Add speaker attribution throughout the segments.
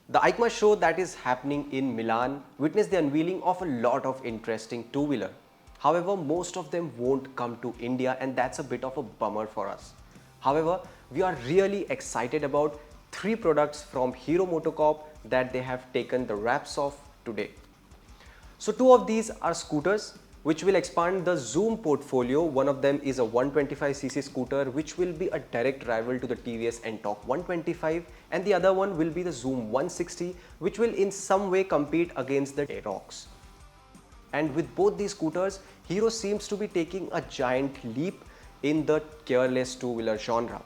Speaker 1: The EICMA show that is happening in Milan witnessed the unveiling of a lot of interesting two-wheeler. However, most of them won't come to India, and that's a bit of a bummer for us. However, we are really excited about three products from Hero MotoCorp that they have taken the wraps of today. So two of these are scooters which will expand the Xoom portfolio. One of them is a 125cc scooter which will be a direct rival to the TVS Ntorq 125, and the other one will be the Xoom 160 which will in some way compete against the Aerox. And with both these scooters, Hero seems to be taking a giant leap in the careless two-wheeler genre.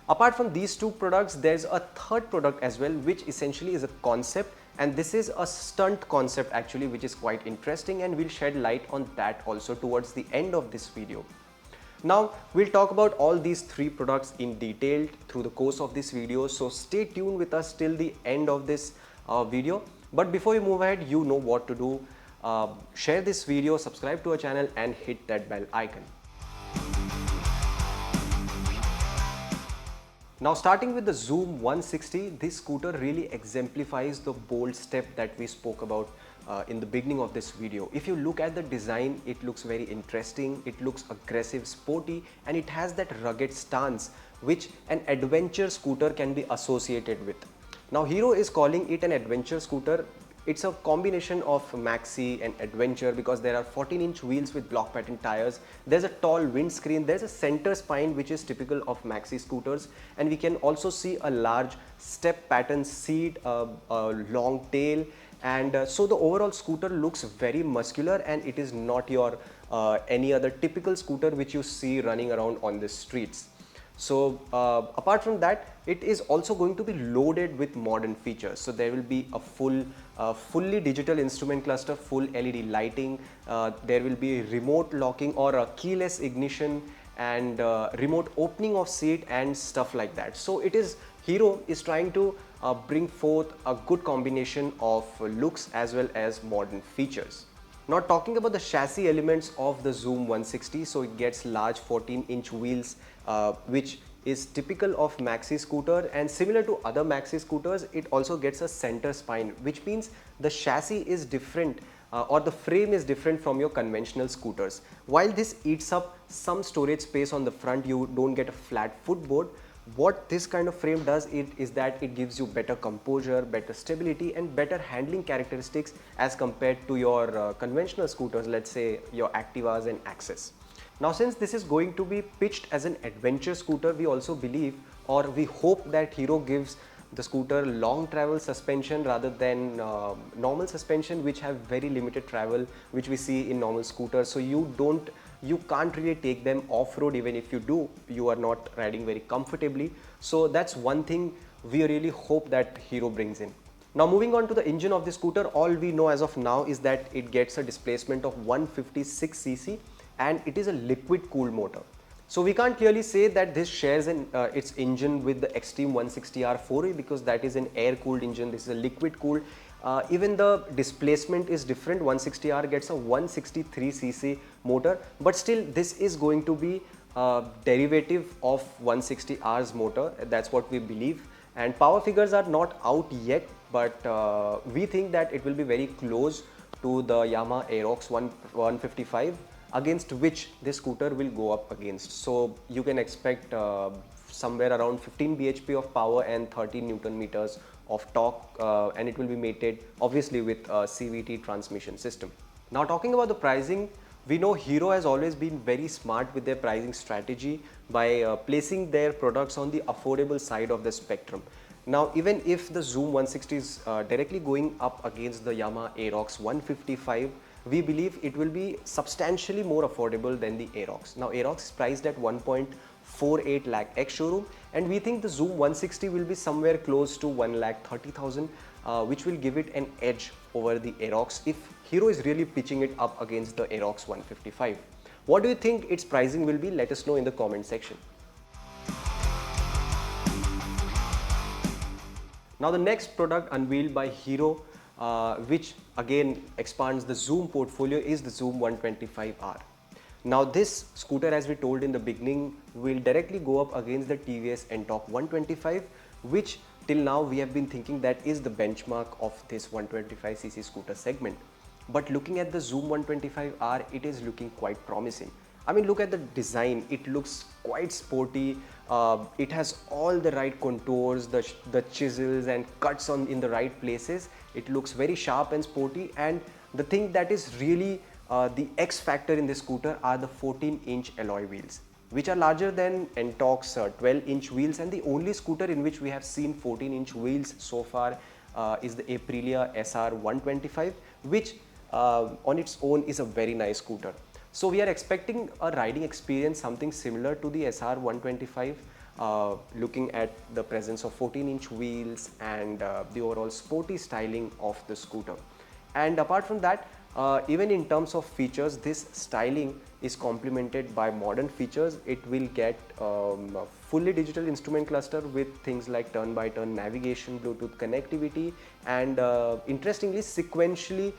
Speaker 1: Apart from these two products, there's a third product as well, which essentially is a concept, and this is a stunt concept actually, which is quite interesting, and we'll shed light on that also towards the end of this video. Now we'll talk about all these three products in detail through the course of this video, so stay tuned with us till the end of this video. But before you move ahead, you know what to do. Share this video, subscribe to our channel and hit that bell icon. Now starting with the Xoom 160, this scooter really exemplifies the bold step that we spoke about in the beginning of this video. If you look at the design, it looks very interesting, it looks aggressive, sporty, and it has that rugged stance which an adventure scooter can be associated with. Now Hero is calling it an adventure scooter. It's a combination of Maxi and adventure because there are 14-inch wheels with block pattern tires. There's a tall windscreen, there's a center spine which is typical of Maxi scooters, and we can also see a large step pattern seat, a long tail, and so the overall scooter looks very muscular, and it is not your any other typical scooter which you see running around on the streets. So apart from that, it is also going to be loaded with modern features. So there will be a fully digital instrument cluster, full LED lighting, there will be remote locking or a keyless ignition, and remote opening of seat and stuff like that. So Hero is trying to bring forth a good combination of looks as well as modern features. Now talking about the chassis elements of the Xoom 160, so it gets large 14-inch wheels which is typical of Maxi scooter, and similar to other Maxi scooters, it also gets a center spine, which means the chassis is different or the frame is different from your conventional scooters. While this eats up some storage space on the front, you don't get a flat footboard. What this kind of frame does is that it gives you better composure, better stability and better handling characteristics as compared to your conventional scooters, let's say your Activas and Access. Now since this is going to be pitched as an adventure scooter, we also believe or we hope that Hero gives the scooter long travel suspension rather than normal suspension, which have very limited travel, which we see in normal scooters. So you can't really take them off-road. Even if you do, you are not riding very comfortably. So that's one thing we really hope that Hero brings in. Now moving on to the engine of the scooter, all we know as of now is that it gets a displacement of 156cc and it is a liquid cooled motor. So we can't clearly say that this shares its engine with the Xtreme 160R 4A because that is an air cooled engine, this is a liquid cooled. Even the displacement is different. 160R gets a 163cc motor, but still this is going to be a derivative of 160R's motor. That's what we believe, and power figures are not out yet, but we think that it will be very close to the Yamaha Aerox 155 against which this scooter will go up against. So you can expect somewhere around 15 bhp of power and 30 Newton meters of torque, and it will be mated obviously with a CVT transmission system. Now talking about the pricing, we know Hero has always been very smart with their pricing strategy by placing their products on the affordable side of the spectrum. Now even if the Xoom 160 is directly going up against the Yamaha Aerox 155, we believe it will be substantially more affordable than the Aerox. Now Aerox is priced at 1.48 lakh ex showroom, and we think the Xoom 160 will be somewhere close to 1,30,000, which will give it an edge over the Aerox if Hero is really pitching it up against the Aerox 155. What do you think its pricing will be? Let us know in the comment section. Now the next product unveiled by Hero, which again expands the Xoom portfolio, is the Xoom 125R. Now this scooter, as we told in the beginning, will directly go up against the TVS Ntorq 125, which till now we have been thinking that is the benchmark of this 125cc scooter segment. But looking at the Xoom 125R, it is looking quite promising. I mean, look at the design. It looks quite sporty. It has all the right contours, the chisels and cuts in the right places. It looks very sharp and sporty. And the thing that is really the X factor in this scooter are the 14-inch alloy wheels, which are larger than Ntorq's 12-inch wheels. And the only scooter in which we have seen 14-inch wheels so far is the Aprilia SR 125, which on its own is a very nice scooter. So we are expecting a riding experience something similar to the SR 125, looking at the presence of 14-inch wheels and the overall sporty styling of the scooter. And apart from that, even in terms of features, this styling is complemented by modern features. It will get a fully digital instrument cluster with things like turn-by-turn navigation, Bluetooth connectivity, and interestingly, sequentially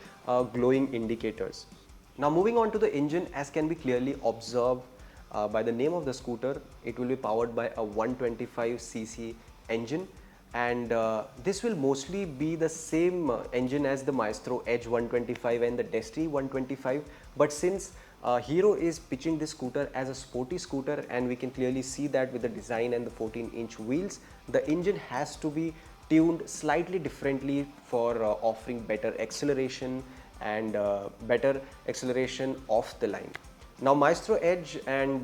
Speaker 1: glowing indicators. Now moving on to the engine, as can be clearly observed by the name of the scooter, it will be powered by a 125cc engine, and this will mostly be the same engine as the Maestro Edge 125 and the Destiny 125. But since Hero is pitching this scooter as a sporty scooter, and we can clearly see that with the design and the 14-inch wheels, the engine has to be tuned slightly differently for offering better acceleration and better acceleration off the line. Now Maestro Edge and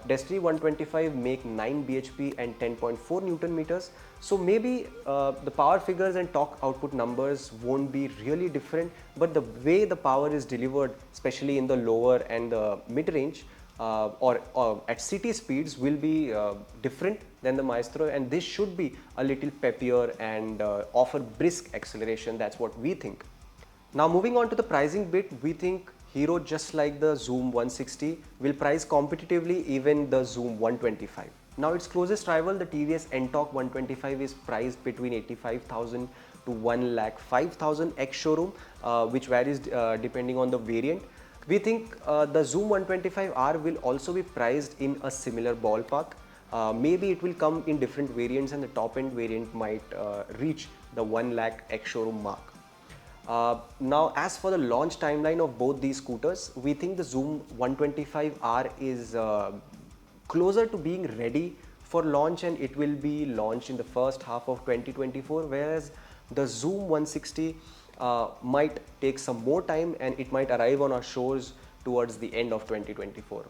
Speaker 1: Destiny 125 make 9 bhp and 10.4 Newton meters. So maybe the power figures and torque output numbers won't be really different, but the way the power is delivered, especially in the lower and the mid-range or at city speeds, will be different than the Maestro, and this should be a little peppier and offer brisk acceleration. That's what we think. Now moving on to the pricing bit, we think Hero, just like the Xoom 160, will price competitively even the Xoom 125. Now its closest rival, the TVS Ntorq 125, is priced between 85,000 to 1,05,000 ex-showroom, which varies depending on the variant. We think the Xoom 125R will also be priced in a similar ballpark. Maybe it will come in different variants, and the top end variant might reach the 1 lakh ex-showroom mark. Now as for the launch timeline of both these scooters, we think the Xoom 125R is closer to being ready for launch, and it will be launched in the first half of 2024, whereas the Xoom 160 might take some more time and it might arrive on our shores towards the end of 2024.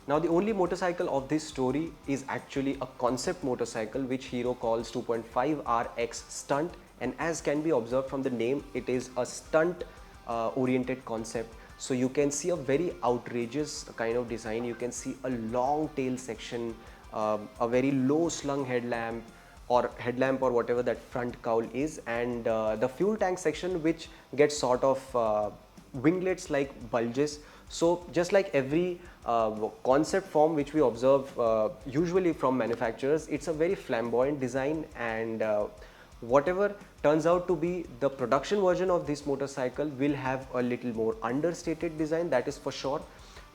Speaker 1: Now the only motorcycle of this story is actually a concept motorcycle which Hero calls 2.5R Xtunt, and as can be observed from the name, it is a stunt oriented concept. So you can see a very outrageous kind of design. You can see a long tail section, a very low slung headlamp or whatever that front cowl is, and the fuel tank section which gets sort of winglets like bulges. So just like every concept form which we observe usually from manufacturers, it's a very flamboyant design, and whatever turns out to be the production version of this motorcycle will have a little more understated design, that is for sure.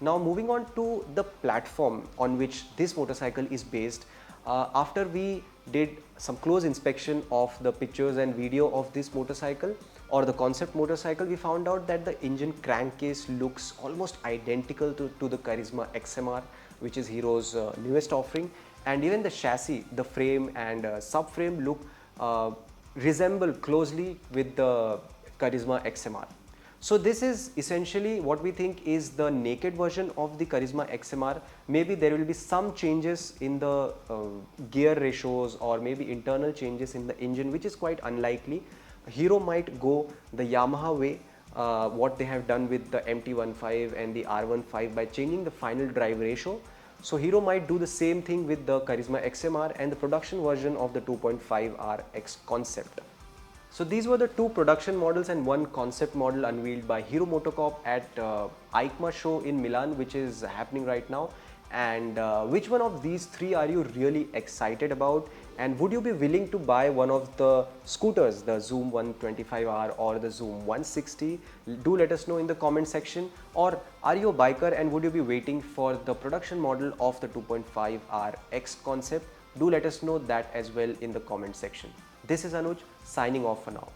Speaker 1: Now moving on to the platform on which this motorcycle is based, after we did some close inspection of the pictures and video of this motorcycle or the concept motorcycle, we found out that the engine crankcase looks almost identical to the Karizma XMR, which is Hero's newest offering, and even the chassis, the frame and subframe look resemble closely with the Karizma XMR. So this is essentially what we think is the naked version of the Karizma XMR. Maybe there will be some changes in the gear ratios or maybe internal changes in the engine, which is quite unlikely. Hero might go the Yamaha way, what they have done with the MT-15 and the R15 by changing the final drive ratio. So Hero might do the same thing with the Karizma XMR and the production version of the 2.5R X concept. So these were the two production models and one concept model unveiled by Hero MotoCorp at EICMA show in Milan, which is happening right now. And which one of these three are you really excited about? And would you be willing to buy one of the scooters, the Xoom 125R or the Xoom 160? Do let us know in the comment section. Or are you a biker and would you be waiting for the production model of the 2.5R X concept? Do let us know that as well in the comment section. This is Anuj signing off for now.